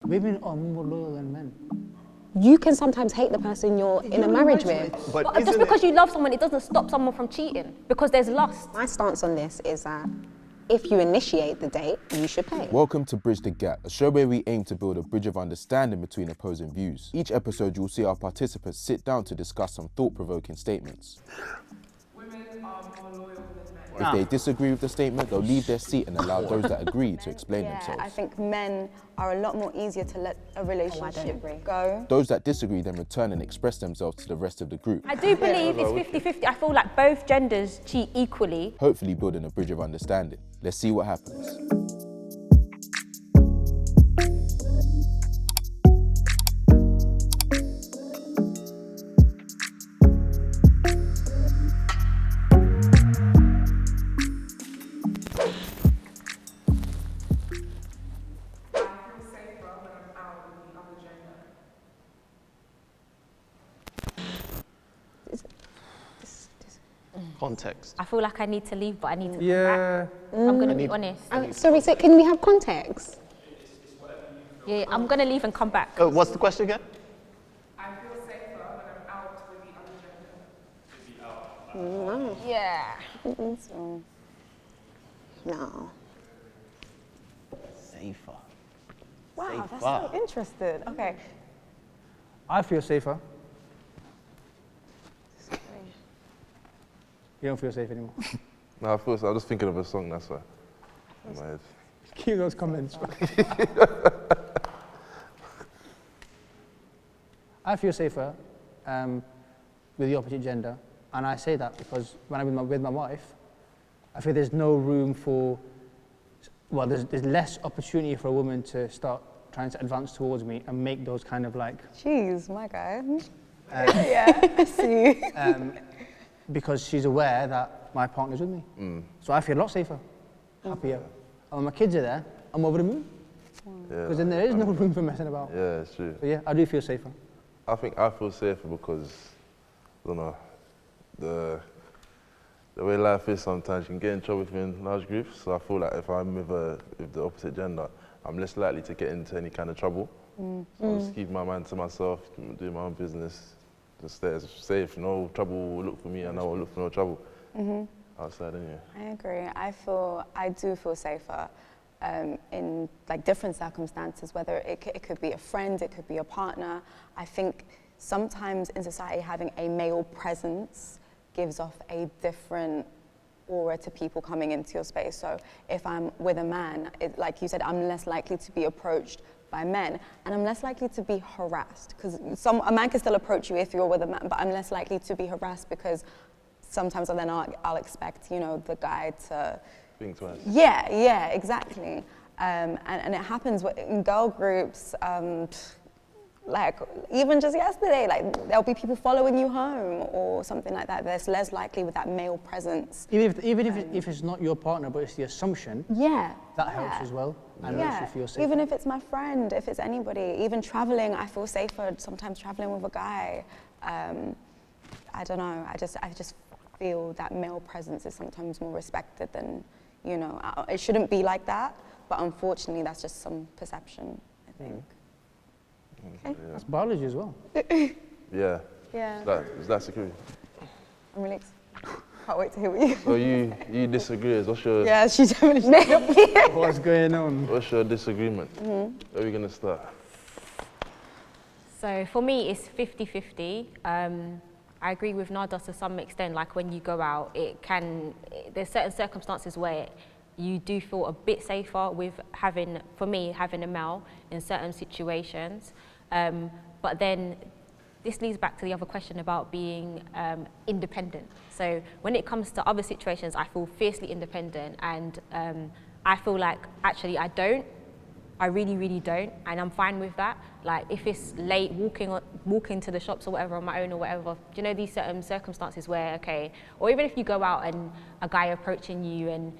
Women are more loyal than men. You can sometimes hate the person you're in a marriage with. But just because you love someone, it doesn't stop someone from cheating because there's lust. My stance on this is that if you initiate the date, you should pay. Welcome to Bridge the Gap, a show where we aim to build a bridge of understanding between opposing views. Each episode, you'll see our participants sit down to discuss some thought-provoking statements. Women are more loyal than men. If they disagree with the statement, they'll leave their seat and allow those that agree to explain themselves. I think men are a lot more easier to let a relationship go. Those that disagree then return and express themselves to the rest of the group, I do believe it's 50-50. I feel like both genders cheat equally. hopefully building a bridge of understanding. Let's see what happens. Context. I feel like I need to leave, but I need to come Yeah. back. I'm going to be honest. Sorry, so can we have context? Yeah, I'm going to leave and come back. What's the question again? I feel safer when I'm out with the other gender. Yeah. No. Safer. Wow, that's so interesting. Okay. I feel safer. You don't feel safe anymore. No, I feel so. I'm just thinking of a song, that's why. In my head. Keep those comments. I feel safer with the opposite gender, and I say that because when I'm with my wife, I feel there's no room for, well, there's less opportunity for a woman to start trying to advance towards me and make those kind of like, Jeez, my guy. Yeah, I see. because she's aware that my partner's with me. So I feel a lot safer, happier. And when my kids are there, I'm over the moon. Because then there is no room for messing about. Yeah, it's true. So yeah, I do feel safer. I think I feel safer because, I don't know, the way life is sometimes, you can get in trouble within large groups. So I feel like if I'm with the opposite gender, I'm less likely to get into any kind of trouble. So I just keep my mind to myself, do my own business, just stay safe. No trouble will look for me, and I will look for no trouble outside anyway. I agree. I do feel safer in like different circumstances, whether it could be a friend, it could be a partner. I think sometimes in society having a male presence gives off a different aura to people coming into your space. So if I'm with a man, like you said, I'm less likely to be approached by men, and I'm less likely to be harassed, because a man can still approach you if you're with a man, but I'm less likely to be harassed because sometimes then I'll expect, you know, the guy to Think twice. Yeah, exactly. And it happens in girl groups, like even just yesterday, like there'll be people following you home or something like that. There's less likely with that male presence. Even if it's not your partner, but it's the assumption, that helps as well. And makes you feel safer. Even if it's my friend, if it's anybody, even traveling, I feel safer sometimes traveling with a guy. I don't know, I just feel that male presence is sometimes more respected than, you know, it shouldn't be like that, but unfortunately that's just some perception, I think. Okay. That's biology as well. Yeah. Yeah. Is that security? I'm really can't wait to hear what you. So you disagree? What's your Yeah, she definitely. What's going on? What's your disagreement? Where are we gonna start? So for me, it's 50-50. I agree with Nada to some extent. Like when you go out, there's certain circumstances where you do feel a bit safer with having a male in certain situations. But then this leads back to the other question about being independent. So when it comes to other situations, I feel fiercely independent, and I feel like actually I really, really don't, and I'm fine with that. Like if it's late, walking to the shops or whatever on my own or whatever, you know, these certain circumstances where, okay, or even if you go out and a guy approaching you, and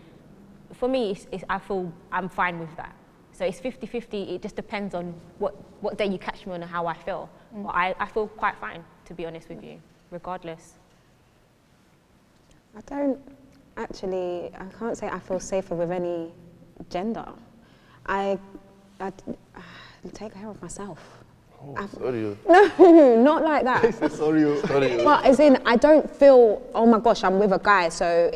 for me, I feel I'm fine with that. So it's 50-50, it just depends on what day you catch me on and how I feel. But I feel quite fine, to be honest with you, regardless. I can't say I feel safer with any gender. take care of myself. Sorry. No, not like that. Sorry. But as in, I don't feel, oh my gosh, I'm with a guy, so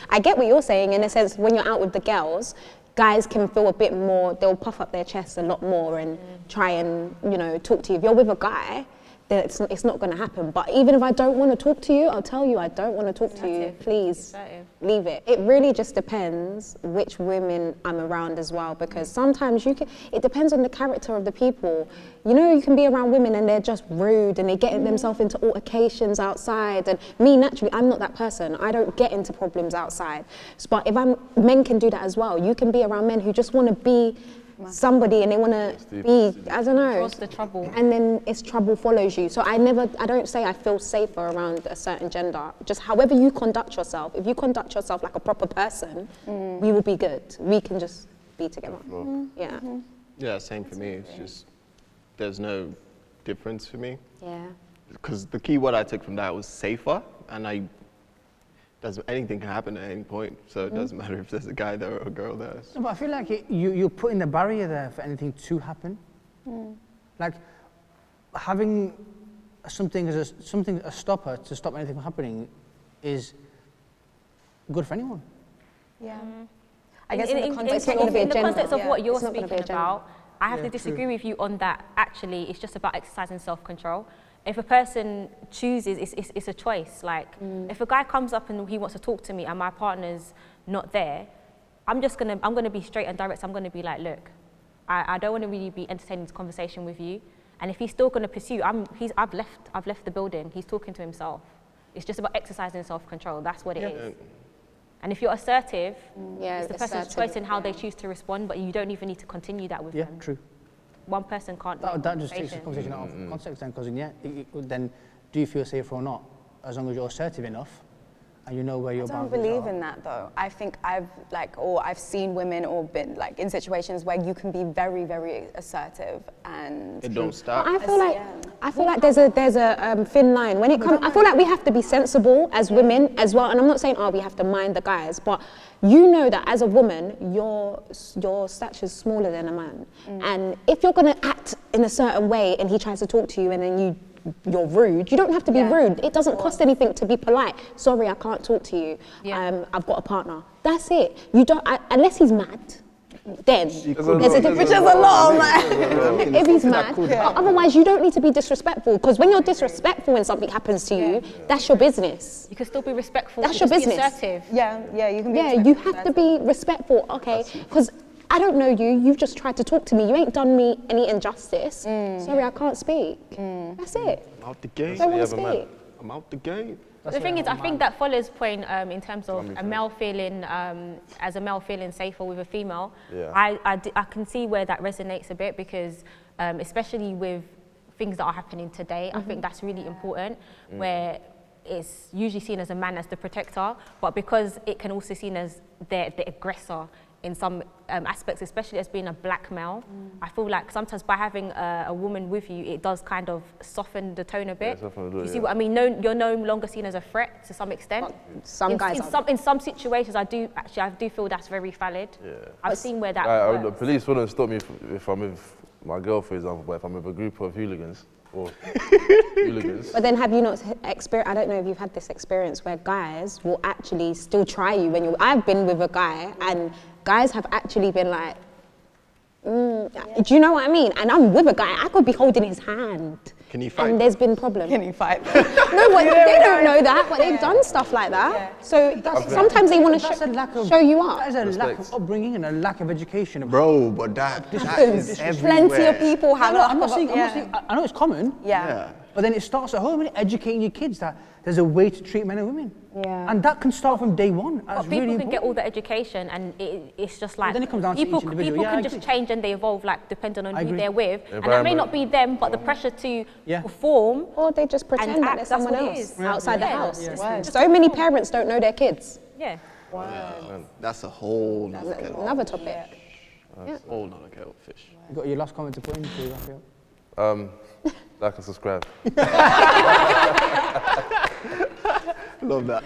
I get what you're saying in a sense, when you're out with the girls, guys can feel a bit more, they'll puff up their chests a lot more and try and, talk to you. If you're with a guy, then it's not going to happen. But even if I don't want to talk to you, I'll tell you I don't want to talk to you. Please leave it. It really just depends which women I'm around as well, because sometimes it depends on the character of the people. You can be around women and they're just rude and they get themselves into altercations outside. And me, naturally, I'm not that person. I don't get into problems outside. But men can do that as well. You can be around men who just want to be somebody and they want to be, I don't know. Draws the trouble. And then trouble follows you. So I don't say I feel safer around a certain gender. Just however you conduct yourself, if you conduct yourself like a proper person, we will be good. We can just be together. Yeah. Yeah, same for me. It's just, there's no difference for me. Yeah. Because the key word I took from that was safer, and anything can happen at any point, so it doesn't matter if there's a guy there or a girl there. No, but I feel like you're putting the barrier there for anything to happen. Like having something as a stopper to stop anything from happening is good for anyone. Yeah. I guess in in the context, it's not going to be a the gender. context of what you're It's not gonna be speaking a gender. about, I have to disagree with you on that. Actually, it's just about exercising self-control. If a person chooses, it's a choice. Like, if a guy comes up and he wants to talk to me and my partner's not there, I'm gonna be straight and direct. So I'm gonna be like, look, I don't want to really be entertaining this conversation with you. And if he's still gonna pursue, I've left the building. He's talking to himself. It's just about exercising self-control. That's what it is. And if you're assertive, it's the person's choice in how they choose to respond, but you don't even need to continue that with them. Yeah, true. One person can't. That just takes the conversation out of context then, because then do you feel safer or not? As long as you're assertive enough and you know where your boundaries are. I don't believe in that though. I think I've seen women or been like in situations where you can be very, very assertive and It don't stop. I feel like there's a thin line when it comes. I feel like we have to be sensible as women as well. And I'm not saying we have to mind the guys, but you know that as a woman, your stature is smaller than a man, and if you're gonna act in a certain way and he tries to talk to you and then you're rude, you don't have to be rude. It doesn't cost anything to be polite. Sorry, I can't talk to you. I've got a partner. That's it. You don't unless he's mad. Then there's a difference. Which is a lot, man. If he's mad, otherwise you don't need to be disrespectful. Because when you're disrespectful when something happens to you, that's your business. You can still be respectful. That's your business. Be assertive. Yeah, you can be Yeah, you have to be respectful. Okay, because I don't know you. You've just tried to talk to me. You ain't done me any injustice. Sorry, I can't speak. That's it. I'm out the game. Don't want to speak. I'm out the game. The thing is, I think that follows point in terms of a male feeling, as a male feeling safer with a female. Yeah. I can see where that resonates a bit because, especially with things that are happening today, I think that's really important. Where it's usually seen as a man as the protector, but because it can also seen as the aggressor in some aspects, especially as being a black male. I feel like sometimes by having a woman with you, it does kind of soften the tone a bit. You see what I mean? You're no longer seen as a threat to some extent. Some guys are. In some situations, I do feel that's very valid. Yeah. I've seen where that The works. police wouldn't stop me if I'm with my girl, for example, but if I'm with a group of hooligans or hooligans. But then have you not experienced, I don't know if you've had this experience where guys will actually still try you when I've been with a guy and guys have actually been like, do you know what I mean? And I'm with a guy, I could be holding his hand. Can he fight? And there's been problems. Can you fight? No, but they don't know that, but they've done stuff like that. So sometimes they want to show you up. That is a lack of upbringing and a lack of education. Bro, but that is everywhere. Plenty of people have I'm not saying, I know it's common. Yeah. But then it starts at home, and educating your kids that there's a way to treat men and women. Yeah. And that can start from day one. That's But people really can get important. all the education, and it's just like then it comes down to each people individual. Yeah, I can just agree. change and they evolve, like depending on who agree. they're with. And that may not be them, but the pressure to perform. Or they just pretend And that act, there's that's someone what it else is. outside the Yeah. house. Yeah. So many parents don't know their kids. Yeah. That's a whole nother kettle. Another topic. Whole nother kettle of fish. You got your last comment to put in before you wrap it up? Like and subscribe. Love that.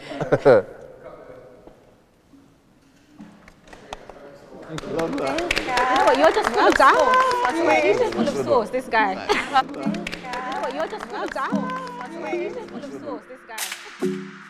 Love that. You know what? You're just full of done. sauce. I swear, he's just full of sauce. This guy. You know what? You're just full of sauce. I swear, he's just full of sauce. This guy.